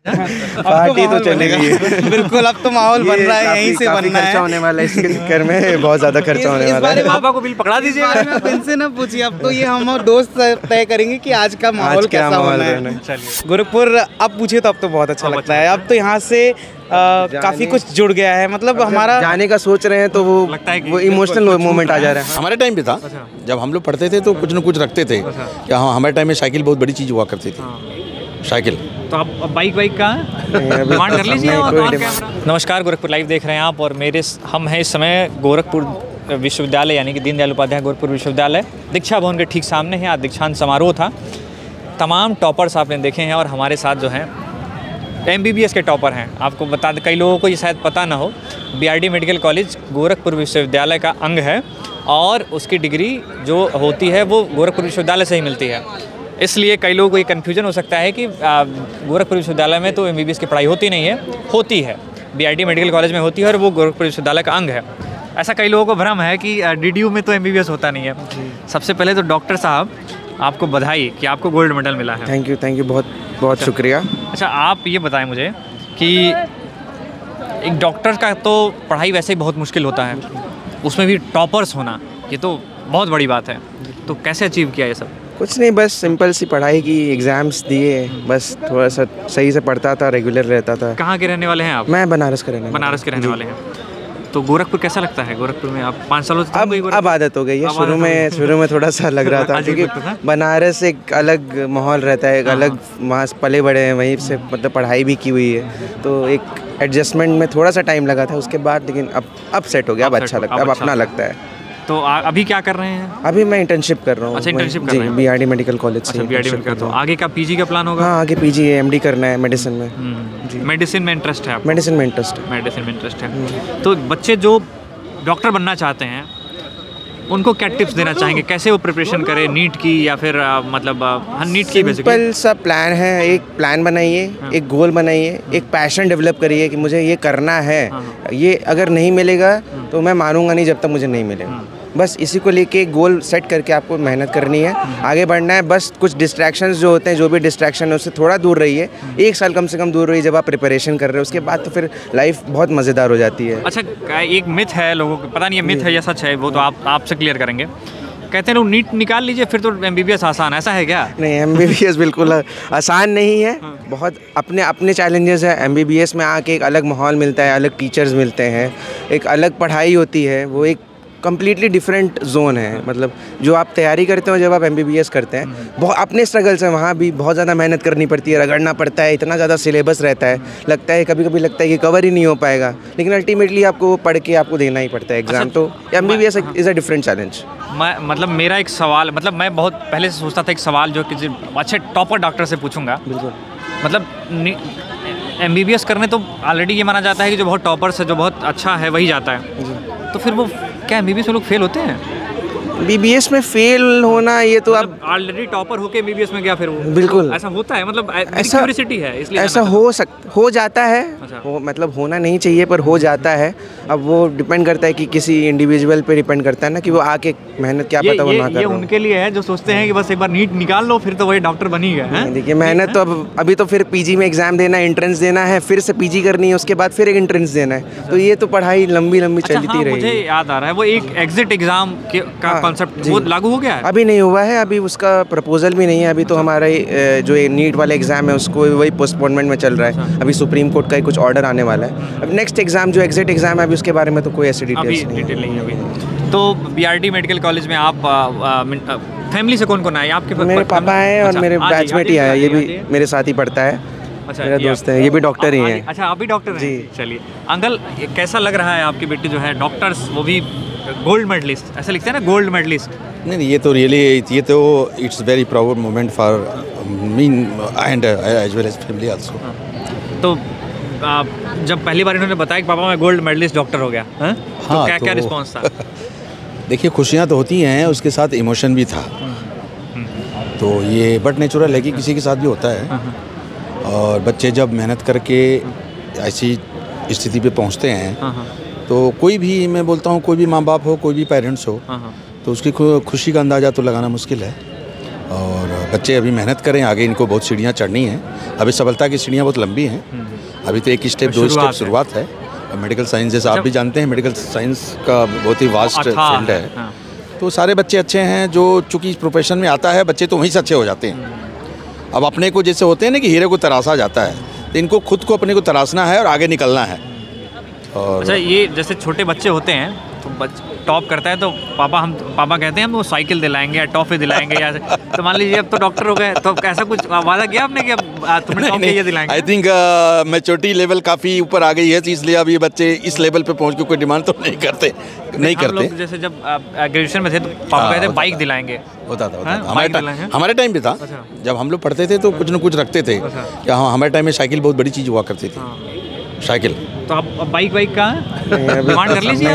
Party तो चलेगा बिल्कुल, अब तो माहौल बन रहा है, यहीं से बनना है। खर्चा होने वाला है इसके चक्कर में, बहुत ज्यादा खर्चा होने वाला है। पापा को बिल पकड़ा दीजिए। आप इनसे ना पूछिए, अब तो ये हम और दोस्त तय करेंगे कि आज का माहौल कैसा होना है। चलिए गोरखपुर अब पूछे तो अब तो बहुत अच्छा लगता है। अब तो यहाँ से काफी कुछ जुड़ गया है, मतलब हमारा जाने का सोच रहे हैं तो वो लगता है कि वो इमोशनल मोमेंट आ जा रहा है। हमारे टाइम पे था, जब हम लोग पढ़ते थे तो कुछ न कुछ रखते थे। क्या हाँ, हमारे टाइम में साइकिल बहुत बड़ी चीज़ हुआ करती थी, साइकिल। तो अब बाइक कहाँ है, डिमांड कर लीजिए। नमस्कार, गोरखपुर लाइव देख रहे हैं आप, और हम हैं इस समय गोरखपुर विश्वविद्यालय यानी कि दीनदयाल उपाध्याय गोरखपुर विश्वविद्यालय दीक्षा भवन के ठीक सामने है। आज दीक्षांत समारोह था, तमाम टॉपर्स आपने देखे हैं, और हमारे साथ जो हैं MBBS के टॉपर हैं। आपको बता दें, कई लोगों को ये शायद पता ना हो, BRD मेडिकल कॉलेज गोरखपुर विश्वविद्यालय का अंग है, और उसकी डिग्री जो होती है वो गोरखपुर विश्वविद्यालय से ही मिलती है। इसलिए कई लोगों को ये कन्फ्यूजन हो सकता है कि गोरखपुर विश्वविद्यालय में तो MBBS की पढ़ाई होती नहीं है। होती है, BRD मेडिकल कॉलेज में होती है, और वो गोरखपुर विश्वविद्यालय का अंग है। ऐसा कई लोगों को भ्रम है कि DDU में तो MBBS होता नहीं है। सबसे पहले तो डॉक्टर साहब, आपको बधाई कि आपको गोल्ड मेडल मिला है। थैंक यू, बहुत बहुत शुक्रिया। अच्छा, आप ये बताएं मुझे कि एक डॉक्टर का तो पढ़ाई वैसे ही बहुत मुश्किल होता है, उसमें भी टॉपर्स होना, ये तो बहुत बड़ी बात है। तो कैसे अचीव किया ये सब? कुछ नहीं, बस सिंपल सी पढ़ाई की, एग्जाम्स दिए, बस थोड़ा सा सही से पढ़ता था, रेगुलर रहता था। कहाँ के रहने वाले हैं आप? मैं बनारस के रहने वाले हैं। तो गोरखपुर कैसा लगता है? गोरखपुर में आप 5 सालों से अब आदत हो गई है। शुरू में थोड़ा सा लग रहा था, क्योंकि बनारस एक अलग माहौल रहता है, एक अलग, वहाँ पले बड़े हैं, वहीं से मतलब पढ़ाई भी की हुई है, तो एक एडजस्टमेंट में थोड़ा सा टाइम लगा था उसके बाद, लेकिन अब सेट हो गया, अब अच्छा लगता है, अब अपना लगता है। तो अभी क्या कर रहे हैं? अभी मैं इंटर्नशिप कर रहा हूँ। अच्छा, इंटर्नशिप कर रहे हैं? BRD मेडिकल कॉलेज से। BRD में करते हो। आगे का PG का प्लान होगा? हाँ, आगे PG MD करना है मेडिसिन में। जी, मेडिसिन में इंटरेस्ट है आपको? मेडिसिन में इंटरेस्ट है। तो बच्चे जो डॉक्टर बनना चाहते हैं उनको क्या टिप्स देना चाहेंगे? कैसे वो प्रिपरेशन करें, नीट की या फिर मतलब नीट की? सिंपल सा प्लान है, एक प्लान बनाइए, एक गोल बनाइए, एक पैशन डेवलप करिए कि मुझे ये करना है। ये अगर नहीं मिलेगा तो मैं मानूंगा नहीं जब तक मुझे नहीं मिलेगा। बस इसी को लेके गोल सेट करके आपको मेहनत करनी है, आगे बढ़ना है। बस कुछ डिस्ट्रैक्शंस जो होते हैं, जो भी डिस्ट्रैक्शन है उससे थोड़ा दूर रहिए। 1 साल कम से कम दूर रहिए जब आप प्रिपरेशन कर रहे हो, उसके बाद तो फिर लाइफ बहुत मज़ेदार हो जाती है। अच्छा, एक मिथ है लोगों को, पता नहीं ये मिथ है या सच है, वो तो आपसे क्लियर करेंगे। कहते हैं लोग नीट निकाल लीजिए फिर तो MBBS आसान, ऐसा है क्या? नहीं, MBBS बिल्कुल आसान नहीं है, बहुत अपने चैलेंजेस है। MBBS में आके एक अलग माहौल मिलता है, अलग टीचर्स मिलते हैं, एक अलग पढ़ाई होती है, वो एक कम्प्लीटली डिफरेंट जोन है। मतलब जो आप तैयारी करते हो जब आप MBBS करते हैं, बहुत अपने स्ट्रगल्स हैं, वहाँ भी बहुत ज़्यादा मेहनत करनी पड़ती है, रगड़ना पड़ता है, इतना ज़्यादा सिलेबस रहता है, लगता है कभी कभी लगता है कि कवर ही नहीं हो पाएगा, लेकिन अल्टीमेटली आपको वो पढ़ के आपको देना ही पड़ता है एग्जाम। तो MBBS is a different challenge. मतलब मेरा एक सवाल, मतलब मैं बहुत पहले से सोचता था एक सवाल जो किसी अच्छे टॉपर डॉक्टर से पूछूंगा। बिल्कुल, मतलब MBBS करने तो ऑलरेडी ये माना जाता है कि जो बहुत टॉपर्स है, जो बहुत अच्छा है, वही जाता है। तो फिर वो क्या MBBS में लोग फेल होते हैं? MBBS में फेल होना, ये तो आप ऑलरेडी टॉपर होके MBBS में गया फिर वो? बिल्कुल ऐसा होता है, मतलब ऐसा क्यूरियोसिटी है इसलिए ऐसा हो जाता है। वो मतलब होना नहीं चाहिए पर हो जाता है। अब वो डिपेंड करता है कि किसी इंडिविजुअल पे डिपेंड करता है ना, कि वो आके मेहनत क्या पता वो ना कर। ये उनके लिए है जो सोचते हैं कि बस एक बार नीट निकाल लो फिर तो वही डॉक्टर बन ही गए। देखिए, मेहनत तो अभी तो फिर PG में एग्जाम देना है, एंट्रेंस देना है, फिर से PG करनी है, उसके बाद फिर एक एंट्रेंस देना है, तो ये तो पढ़ाई लंबी चलती रहेगी। मुझे याद आ रहा है वो एक एग्जिट एग्जाम का कॉन्सेप्ट वो लागू हो गया है? अभी नहीं हुआ है, अभी उसका प्रपोजल भी नहीं है। अभी तो हमारा जो नीट वाला एग्जाम है उसको वही पोस्टपोनमेंट में चल रहा है। अभी सुप्रीम कोर्ट का कुछ ऑर्डर आने वाला है। अब नेक्स्ट एग्जाम जो एग्जिट एग्जाम है, अभी उसके बारे में तो कोई ऐसी डिटेल नहीं है अभी। तो BRD मेडिकल कॉलेज में आप फैमिली से कौन कौन आए आपके? मेरे पापा हैं और मेरे बैचमेट ही आए, ये भी मेरे साथ ही पढ़ता है। अच्छा, मेरा दोस्त है, ये भी डॉक्टर ही हैं। अच्छा, आप भी डॉक्टर हैं? जी। चलिए अंकल, कैसा लग रहा है आपकी बेटी जो है डॉक्टर्स, वो भी गोल्ड मेडलिस्ट, ऐसा लिखते हैं ना, गोल्ड मेडलिस्ट? नहीं, ये तो रियली, ये तो it's very proud moment for me and as well as family also. तो जब पहली बार इन्होंने बताया कि पापा मैं गोल्ड मेडलिस्ट डॉक्टर हो गया, तो क्या रिस्पॉन्स था? देखिए, खुशियाँ तो होती हैं, उसके साथ इमोशन भी था। तो ये बट नेचुरल है कि किसी के साथ भी होता है। और बच्चे जब मेहनत करके ऐसी स्थिति पे पहुंचते हैं, तो कोई भी, मैं बोलता हूँ, कोई भी माँ बाप हो, कोई भी पेरेंट्स हो, तो उसकी खुशी का अंदाज़ा तो लगाना मुश्किल है। और बच्चे अभी मेहनत करें, आगे इनको बहुत सीढ़ियाँ चढ़नी हैं। अभी सफलता की सीढ़ियाँ बहुत लंबी हैं, अभी तो एक स्टेप दो स्टेप शुरुआत है। मेडिकल साइंस जैसे आप भी जानते हैं, मेडिकल साइंस का बहुत ही वास्ट फील्ड है। तो सारे बच्चे अच्छे हैं, जो चूँकि इस प्रोफेशन में आता है बच्चे तो वहीं से अच्छे हो जाते हैं। अब अपने को जैसे होते हैं ना कि हीरे को तराशा जाता है, तो इनको खुद को अपने को तराशना है और आगे निकलना है। और अच्छा, ये जैसे छोटे बच्चे होते हैं तो टॉप करता है तो पापा कहते हैं हम वो साइकिल दिलाएंगे या टॉफी दिलाएंगे या तो मान लीजिए अब तो डॉक्टर हो गए, तो ऐसा कुछ वादा किया आपने कि अब तुम्हें टॉफी ये दिलाएंगे? आई थिंक मैच्योरिटी लेवल काफ़ी ऊपर आ गई है, इसलिए अब ये बच्चे इस लेवल पे पहुंच के कोई डिमांड तो नहीं करते। लोग जैसे जब ग्रेजुएशन में थे तो पापा कहते बाइक दिलाएंगे, होता था हमारे टाइम पे था। जब हम लोग पढ़ते थे तो कुछ न कुछ रखते थे कि हाँ, हमारे टाइम में साइकिल बहुत बड़ी चीज़ हुआ करती थी, साइकिल। तो आप बाइक का डिमांड कर लीजिए,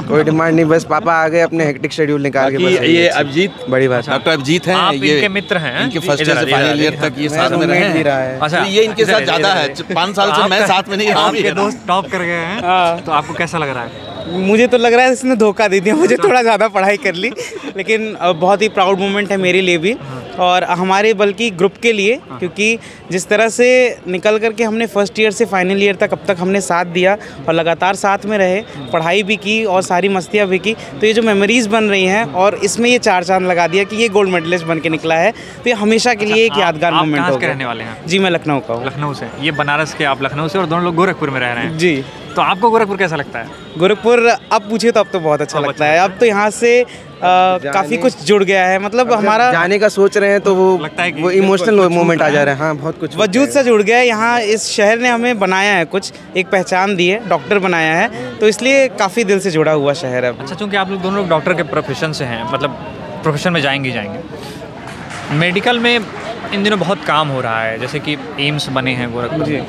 कोई डिमांड नहीं, बस पापा आ गए अपने हेक्टिक शेड्यूल निकाल के। ये अभिजीत, बड़ी बात, डॉक्टर अभिजीत हैं, ये इनके मित्र हैं, इनके फर्स्ट ईयर से फाइनल ईयर तक ये साथ में रहे हैं। अच्छा, ये इनके साथ ज़्यादा है, 5 साल से मैं साथ में नहीं रहा। आपके दोस्त टॉप कर गए हैं, तो आपको कैसा लग रहा है? मुझे तो लग रहा है इसने धोखा दे दिया, मुझे थोड़ा ज़्यादा पढ़ाई कर ली, लेकिन बहुत ही प्राउड मोमेंट है मेरे लिए भी और हमारे बल्कि ग्रुप के लिए, क्योंकि जिस तरह से निकल करके हमने फर्स्ट ईयर से फाइनल ईयर तक अब तक हमने साथ दिया और लगातार साथ में रहे, पढ़ाई भी की और सारी मस्तियाँ भी की, तो ये जो मेमोरीज़ बन रही हैं और इसमें ये 4 चांद लगा दिया कि ये गोल्ड मेडलिस्ट बन के निकला है, तो ये हमेशा के लिए एक यादगार मोमेंट होगा। आप रहने वाले हैं? जी, मैं लखनऊ का हूँ। लखनऊ से? ये बनारस के, आप लखनऊ से और दोनों लोग गोरखपुर में रह रहे हैं? जी। तो आपको गोरखपुर कैसा लगता है? गोरखपुर अब पूछे तो अब तो बहुत अच्छा लगता है। अब तो यहाँ से काफ़ी कुछ जुड़ गया है, मतलब हमारा जाने का सोच रहे हैं तो वो लगता है कि वो इमोशनल मोमेंट आ जा रहा है। हाँ, बहुत कुछ वजूद से जुड़ गया है। यहाँ इस शहर ने हमें बनाया है, कुछ एक पहचान दी है, डॉक्टर बनाया है, तो इसलिए काफ़ी दिल से जुड़ा हुआ शहर है। अच्छा, चूँकि आप लोग दोनों लोग डॉक्टर के प्रोफेशन से हैं, मतलब प्रोफेशन में जाएंगे, मेडिकल में इन दिनों बहुत काम हो रहा है, जैसे कि एम्स बने हैं गोरखपुर में,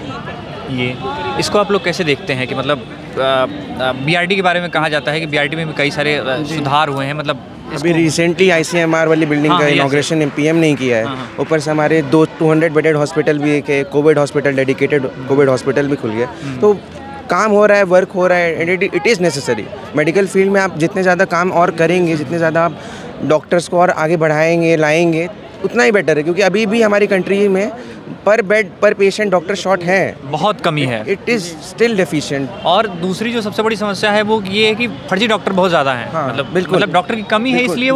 ये इसको आप लोग कैसे देखते हैं कि मतलब बीआरटी के बारे में कहा जाता है कि बीआरटी में भी कई सारे सुधार हुए हैं, मतलब अभी रिसेंटली आईसीएमआर वाली बिल्डिंग का इनॉग्रेशन पीएम ने किया है। ऊपर से हमारे 200 बेडेड हॉस्पिटल भी, एक Covid hospital, dedicated Covid hospital भी खुल गया। तो काम हो रहा है, वर्क हो रहा है, it is necessary. Medical field में आप जितने ज़्यादा काम और करेंगे, जितने ज़्यादा आप डॉक्टर्स को और आगे बढ़ाएंगे, लाएंगे, उतना ही बेटर है, क्योंकि अभी भी हमारी कंट्री में पर बेड पर पेशेंट डॉक्टर शॉर्ट है, बहुत कमी है, इट इज़ स्टिल डेफिशिएंट। और दूसरी जो सबसे बड़ी समस्या है वो ये है कि फर्जी डॉक्टर बहुत ज़्यादा हैं। हाँ, मतलब डॉक्टर की कमी है, इसलिए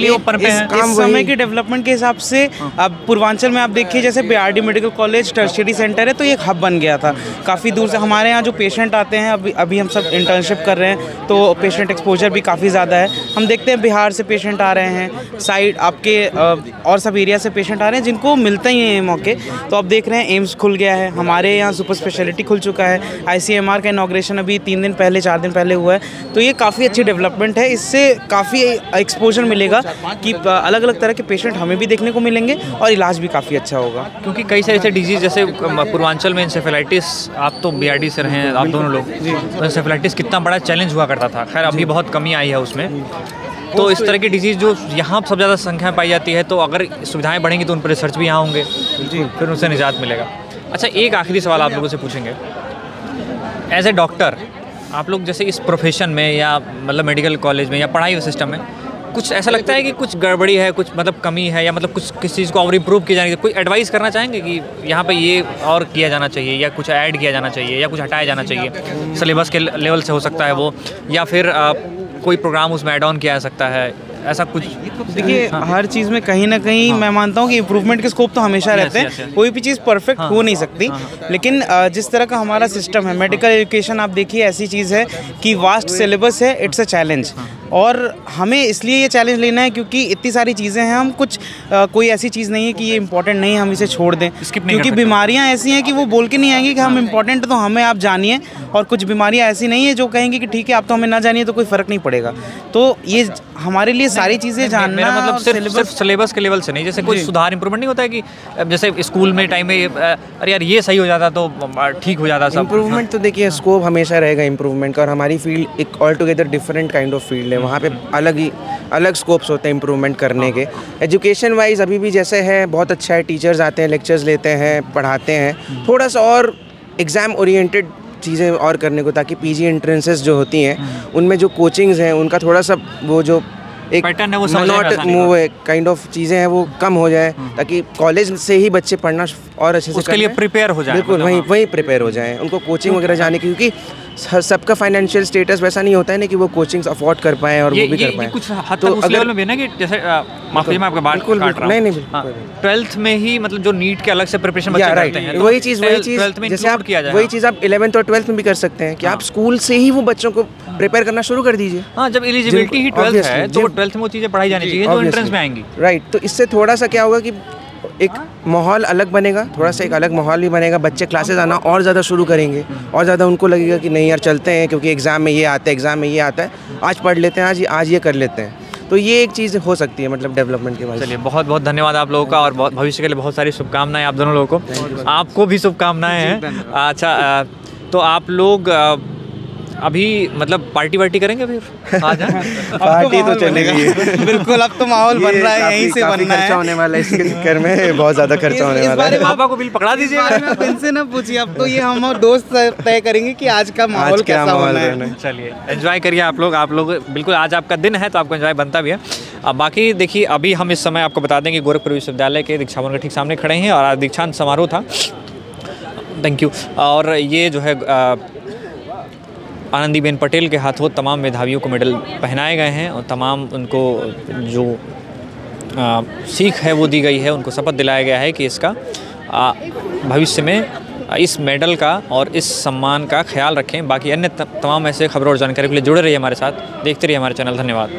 वो पनपे हैं। इस समय के डेवलपमेंट के हिसाब से अब पूर्वांचल में आप देखिए, जैसे BRD medical college tertiary centre है, तो ये एक हब बन गया था। काफ़ी दूर से हमारे यहाँ जो पेशेंट आते हैं, अभी हम सब इंटर्नशिप कर रहे हैं, तो पेशेंट एक्सपोजर भी काफ़ी ज़्यादा है। हम देखते हैं बिहार से पेशेंट आ रहे हैं, साइड आपके और सब एरिया से पेशेंट आ रहे हैं, जिनको मिलते ही हैं मौके। तो अब देख रहे हैं एम्स खुल गया है, हमारे यहाँ सुपर स्पेशलिटी खुल चुका है, आईसीएमआर का इनॉग्रेशन अभी 3 दिन पहले 4 दिन पहले हुआ है, तो ये काफ़ी अच्छी डेवलपमेंट है। इससे काफ़ी एक्सपोजर मिलेगा कि अलग अलग तरह के पेशेंट हमें भी देखने को मिलेंगे और इलाज भी काफ़ी अच्छा होगा। क्योंकि कई सारे ऐसे डिजीज़, जैसे पूर्वांचल में इंसेफेलाइटिस, आप तो बीआरडी से रहे हैं आप दोनों लोग, तो इंसेफेलाइटिस कितना बड़ा चैलेंज हुआ करता था, खैर अभी बहुत कमी आई है उसमें। तो इस तरह की डिजीज़ जो यहाँ सबसे ज़्यादा संख्या में पाई जाती है, तो अगर सुविधाएं बढ़ेंगी तो उन पर रिसर्च भी यहाँ होंगे, फिर उनसे निजात मिलेगा। अच्छा, एक आखिरी सवाल आप लोगों से पूछेंगे, एज ए डॉक्टर आप लोग जैसे इस प्रोफेशन में या मतलब मेडिकल कॉलेज में या पढ़ाई सिस्टम में कुछ ऐसा लगता है कि कुछ गड़बड़ी है, कुछ मतलब कमी है, या मतलब कुछ किसी चीज़ को और इम्प्रूव किया जाने, कोई एडवाइस करना चाहेंगे कि यहाँ पे ये और किया जाना चाहिए, या कुछ ऐड किया जाना चाहिए, या कुछ हटाया जाना चाहिए? सिलेबस के लेवल से हो सकता है वो, या फिर कोई प्रोग्राम उसमें ऐड ऑन किया जा सकता है, ऐसा कुछ? देखिए, हर चीज़ में कहीं ना कहीं मैं मानता हूँ कि इम्प्रूवमेंट के स्कोप तो हमेशा रहते हैं, कोई भी चीज़ परफेक्ट हो नहीं सकती, लेकिन जिस तरह का हमारा सिस्टम है, मेडिकल एजुकेशन आप देखिए ऐसी चीज़ है कि वास्ट सिलेबस है, इट्स अ चैलेंज, और हमें इसलिए ये चैलेंज लेना है क्योंकि इतनी सारी चीज़ें हैं, हम कुछ कोई ऐसी चीज़ नहीं है कि ये इंपॉर्टेंट नहीं है, हम इसे छोड़ दें, क्योंकि बीमारियां ऐसी हैं कि वो बोल के नहीं आएंगी कि हम इंपॉर्टेंट तो हमें आप जानिए, और कुछ बीमारियां ऐसी नहीं है जो कहेंगे कि ठीक है आप तो हमें ना जानिए तो कोई फ़र्क नहीं पड़ेगा। तो ये हमारे लिए सारी चीज़ें जानना, मेरा मतलब सिर्फ सिलेबस के लेवल से नहीं, जैसे कोई सुधार इंप्रूवमेंट नहीं होता है कि जैसे स्कूल में टाइम में अरे यार ये सही हो जाता तो ठीक हो जाता सब। इम्प्रूवमेंट तो देखिए, स्कोप हमेशा रहेगा इम्प्रूवमेंट का, और हमारी फील्ड एक all together different kind of field है, वहाँ पे अलग स्कोप्स होते हैं इम्प्रूवमेंट करने के। एजुकेशन वाइज अभी भी जैसे है बहुत अच्छा है, टीचर्स आते हैं, लेक्चर्स लेते हैं, पढ़ाते हैं, थोड़ा सा और एग्ज़ाम ओरिएंटेड चीज़ें और करने को, ताकि पीजी एंट्रेंसेस जो होती हैं उनमें जो कोचिंग्स हैं उनका थोड़ा सा वो जो एक पैटर्न है वो समझने में आसानी वो काइंड ऑफ चीज़ें हैं वो कम हो जाए, ताकि कॉलेज से ही बच्चे पढ़ना और अच्छे से उसके लिए प्रिपेयर हो जाए। बिल्कुल वहीं प्रिपेयर हो जाए, उनको कोचिंग वगैरह जाने की, क्योंकि सबका फाइनेंशियल स्टेटस वैसा नहीं होता है ना कि वो कोचिंग्स अफोर्ड कर पाएँ और वो भी कर पाएँ। कुछ हद तक उस लेवल में भी है ना कि जैसे माफ कीजिए मैं आपका बात काट रहा हूं। नहीं 12th में ही मतलब जो नीट के अलग से प्रिपरेशन बच्चे करते हैं, वही चीज़ 12th में जैसे आप किया जाए। वही चीज़ आप 11th और 12th में भी कर सकते हैं कि आप स्कूल से ही वो बच्चों को प्रिपेयर करना शुरू कर दीजिए। हाँ, जब एलिजिबिलिटी ही 12th है तो 12th में वो चीज़ें पढ़ाई जानी चाहिए जो एंट्रेंस में आएंगी। राइट, तो इससे थोड़ा सा क्या होगा कि एक माहौल अलग बनेगा, थोड़ा सा एक अलग माहौल भी बनेगा, बच्चे क्लासेस आना और ज़्यादा शुरू करेंगे और ज़्यादा उनको लगेगा कि नहीं यार चलते हैं, क्योंकि एग्ज़ाम में ये आता है, एग्ज़ाम में ये आता है, आज पढ़ लेते हैं, आज ये कर लेते हैं। तो ये एक चीज़ हो सकती है मतलब डेवलपमेंट के बाद। चलिए, बहुत बहुत धन्यवाद आप लोगों का और भविष्य के लिए बहुत सारी शुभकामनाएं आप दोनों लोगों को। आपको भी शुभकामनाएं हैं। अच्छा, तो आप लोग अभी मतलब पार्टी वार्टी करेंगे फिर आज? पार्टी तो चलेगी बिल्कुल, अब तो माहौल बन रहा है, यहीं से बनना है। खर्चा होने वाला है इसके चक्कर में, बहुत ज़्यादा खर्चा होने वाला है। पापा को बिल पकड़ा दीजिए। आप इनसे ना पूछिए, अब तो ये हम और दोस्त तय करेंगे कि आज का माहौल कैसा होना है। चलिए, एंजॉय करिए आप लोग बिल्कुल, आज आपका दिन है तो आपको एंजॉय बनता भी है। अब बाकी देखिए, अभी हम इस समय आपको बता दें कि गोरखपुर विश्वविद्यालय के दीक्षा भवन के ठीक सामने खड़े हैं और आज दीक्षांत समारोह था। Thank you. और ये जो है आनंदीबेन पटेल के हाथों तमाम मेधावियों को मेडल पहनाए गए हैं और तमाम उनको जो सीख है वो दी गई है, उनको शपथ दिलाया गया है कि इसका भविष्य में इस मेडल का और इस सम्मान का ख्याल रखें। बाकी अन्य तमाम ऐसे खबरों और जानकारी के लिए जुड़े रहिए हमारे साथ, देखते रहिए हमारे चैनल। धन्यवाद।